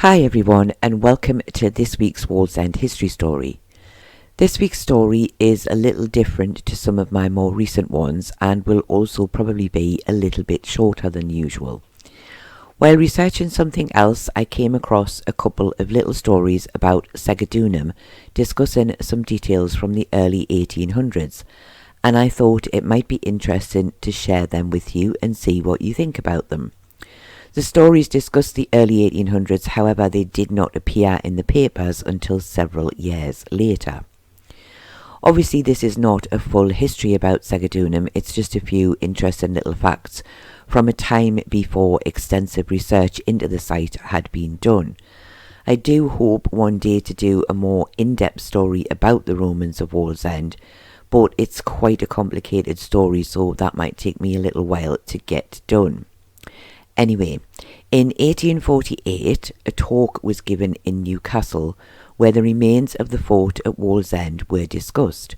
Hi everyone, and welcome to this week's Wallsend history story. This week's story is a little different to some of my more recent ones and will also probably be a little bit shorter than usual. While researching something else, I came across a couple of little stories about Segedunum discussing some details from the early 1800s, and I thought it might be interesting to share them with you and see what you think about them. The stories discuss the early 1800s, however, they did not appear in the papers until several years later. Obviously, this is not a full history about Segedunum, it's just a few interesting little facts from a time before extensive research into the site had been done. I do hope one day to do a more in-depth story about the Romans of Wallsend, but it's quite a complicated story, so that might take me a little while to get done. Anyway, in 1848, a talk was given in Newcastle where the remains of the fort at Wallsend were discussed.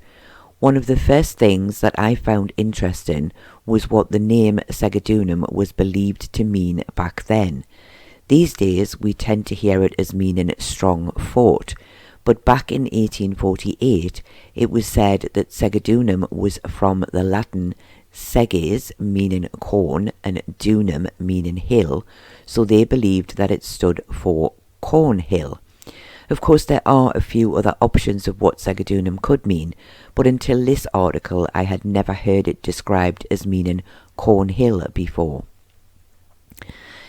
One of the first things that I found interesting was what the name Segedunum was believed to mean back then. These days we tend to hear it as meaning strong fort, but back in 1848 it was said that Segedunum was from the Latin seges, meaning corn, and dunum, meaning hill, so they believed that it stood for corn hill. Of course, there are a few other options of what Segedunum could mean, but until this article I had never heard it described as meaning corn hill before.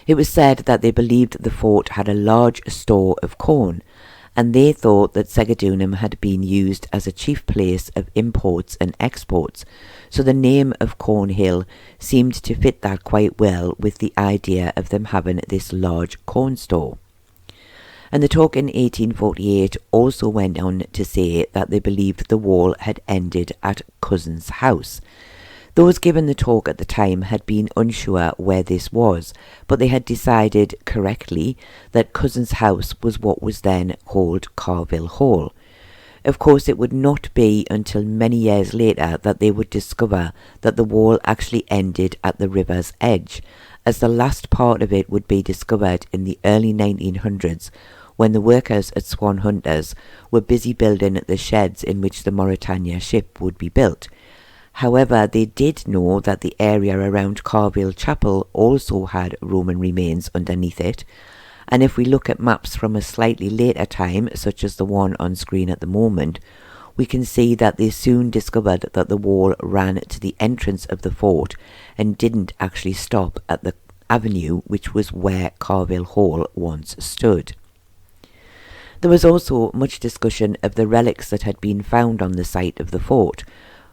It was said that they believed the fort had a large store of corn, and they thought that Segedunum had been used as a chief place of imports and exports, so the name of Cornhill seemed to fit that quite well with the idea of them having this large corn store. And the talk in 1848 also went on to say that they believed the wall had ended at Cousin's house. Those given the talk at the time had been unsure where this was, but they had decided correctly that Cousin's house was what was then called Carville Hall. Of course, it would not be until many years later that they would discover that the wall actually ended at the river's edge, as the last part of it would be discovered in the early 1900s when the workers at Swan Hunters were busy building the sheds in which the Mauretania ship would be built. However, they did know that the area around Carville Chapel also had Roman remains underneath it, and if we look at maps from a slightly later time, such as the one on screen at the moment, we can see that they soon discovered that the wall ran to the entrance of the fort and didn't actually stop at the avenue which was where Carville Hall once stood. There was also much discussion of the relics that had been found on the site of the fort,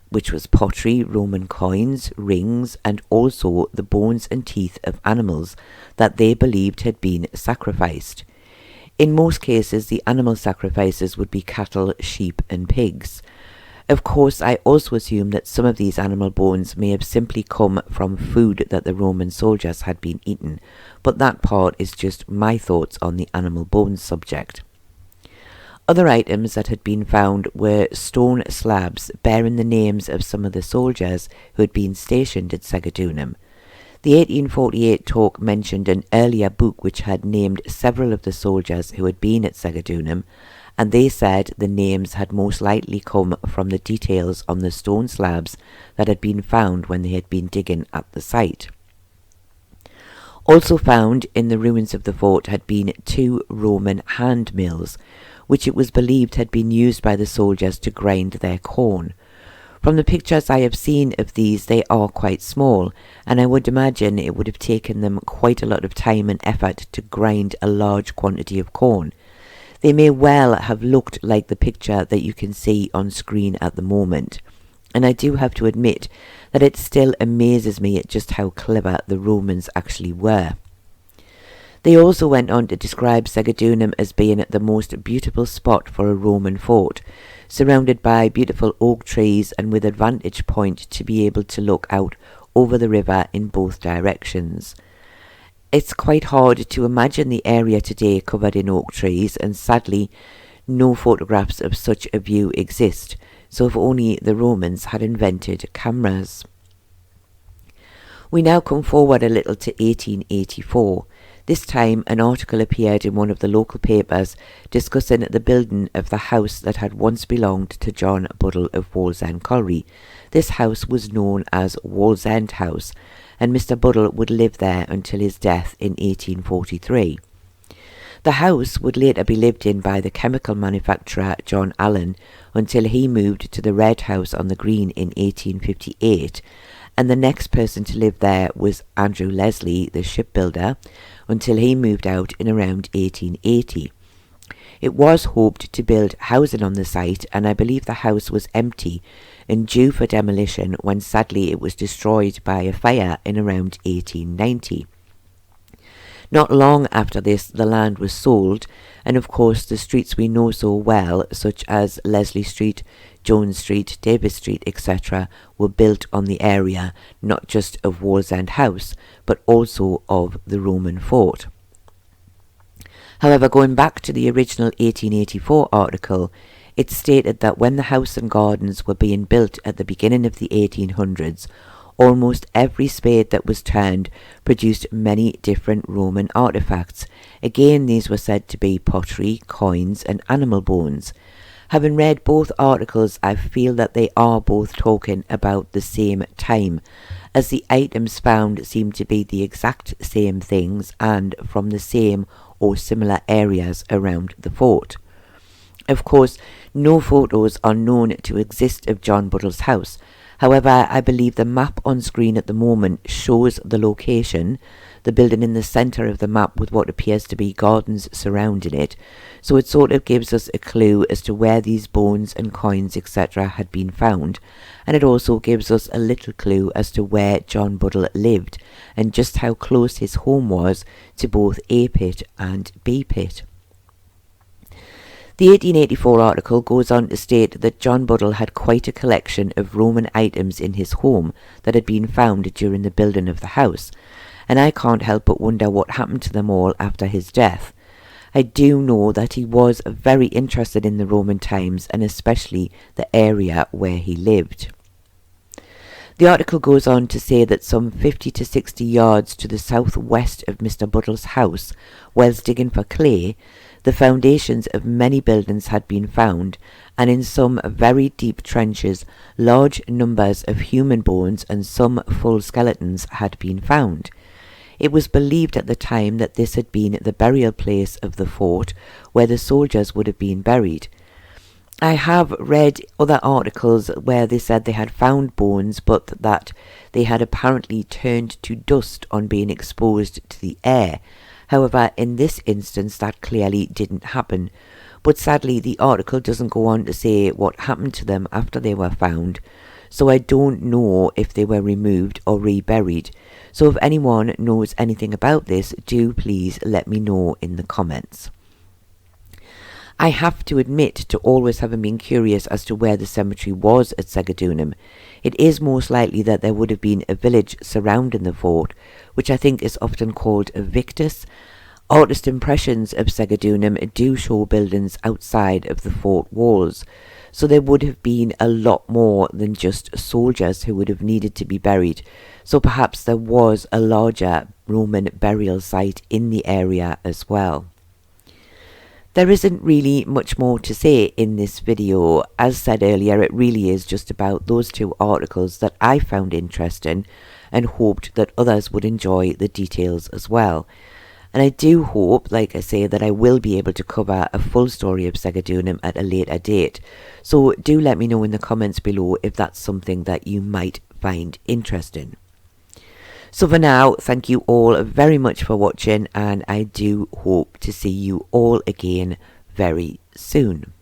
which was pottery, Roman coins, rings, and also the bones and teeth of animals that they believed had been sacrificed. In most cases, the animal sacrifices would be cattle, sheep, and pigs. Of course, I also assume that some of these animal bones may have simply come from food that the Roman soldiers had been eating, but that part is just my thoughts on the animal bones subject. Other items that had been found were stone slabs bearing the names of some of the soldiers who had been stationed at Segedunum. The 1848 talk mentioned an earlier book which had named several of the soldiers who had been at Segedunum, and they said the names had most likely come from the details on the stone slabs that had been found when they had been digging at the site. Also found in the ruins of the fort had been 2 Roman hand mills, which it was believed had been used by the soldiers to grind their corn. From the pictures I have seen of these, they are quite small, and I would imagine it would have taken them quite a lot of time and effort to grind a large quantity of corn. They may well have looked like the picture that you can see on screen at the moment, and I do have to admit that it still amazes me at just how clever the Romans actually were. They also went on to describe Segedunum as being the most beautiful spot for a Roman fort, surrounded by beautiful oak trees and with a vantage point to be able to look out over the river in both directions. It's quite hard to imagine the area today covered in oak trees, and sadly no photographs of such a view exist, so if only the Romans had invented cameras. We now come forward a little to 1884. This time an article appeared in one of the local papers discussing the building of the house that had once belonged to John Buddle of Wallsend Colliery. This house was known as Wallsend House, and Mr. Buddle would live there until his death in 1843. The house would later be lived in by the chemical manufacturer John Allen until he moved to the Red House on the Green in 1858, and the next person to live there was Andrew Leslie, the shipbuilder, until he moved out in around 1880. It was hoped to build housing on the site, and I believe the house was empty and due for demolition when sadly it was destroyed by a fire in around 1890. Not long after this, the land was sold, and of course the streets we know so well, such as Leslie Street, Jones Street, Davis Street, etc., were built on the area, not just of Wallsend House, but also of the Roman fort. However, going back to the original 1884 article, it stated that when the house and gardens were being built at the beginning of the 1800s, almost every spade that was turned produced many different Roman artefacts. Again, these were said to be pottery, coins, and animal bones. Having read both articles, I feel that they are both talking about the same time, as the items found seem to be the exact same things and from the same or similar areas around the fort. Of course, no photos are known to exist of John Buddle's house. However, I believe the map on screen at the moment shows the location, the building in the centre of the map with what appears to be gardens surrounding it, so it sort of gives us a clue as to where these bones and coins etc. had been found, and it also gives us a little clue as to where John Buddle lived and just how close his home was to both A Pit and B Pit. The 1884 article goes on to state that John Buddle had quite a collection of Roman items in his home that had been found during the building of the house, and I can't help but wonder what happened to them all after his death. I do know that he was very interested in the Roman times and especially the area where he lived. The article goes on to say that some 50 to 60 yards to the southwest of Mr. Buddle's house, whilst digging for clay, the foundations of many buildings had been found, and in some very deep trenches large numbers of human bones and some full skeletons had been found. It was believed at the time that this had been the burial place of the fort where the soldiers would have been buried. I have read other articles where they said they had found bones, but that they had apparently turned to dust on being exposed to the air. However, in this instance that clearly didn't happen, but sadly the article doesn't go on to say what happened to them after they were found, so I don't know if they were removed or reburied. So if anyone knows anything about this, do please let me know in the comments. I have to admit to always having been curious as to where the cemetery was at Segedunum. It is most likely that there would have been a village surrounding the fort, which I think is often called a victus. Artist impressions of Segedunum do show buildings outside of the fort walls, so there would have been a lot more than just soldiers who would have needed to be buried, so perhaps there was a larger Roman burial site in the area as well. There isn't really much more to say in this video. As said earlier, it really is just about those two articles that I found interesting and hoped that others would enjoy the details as well. And I do hope, like I say, that I will be able to cover a full story of Segedunum at a later date. So do let me know in the comments below if that's something that you might find interesting. So for now, thank you all very much for watching, and I do hope to see you all again very soon.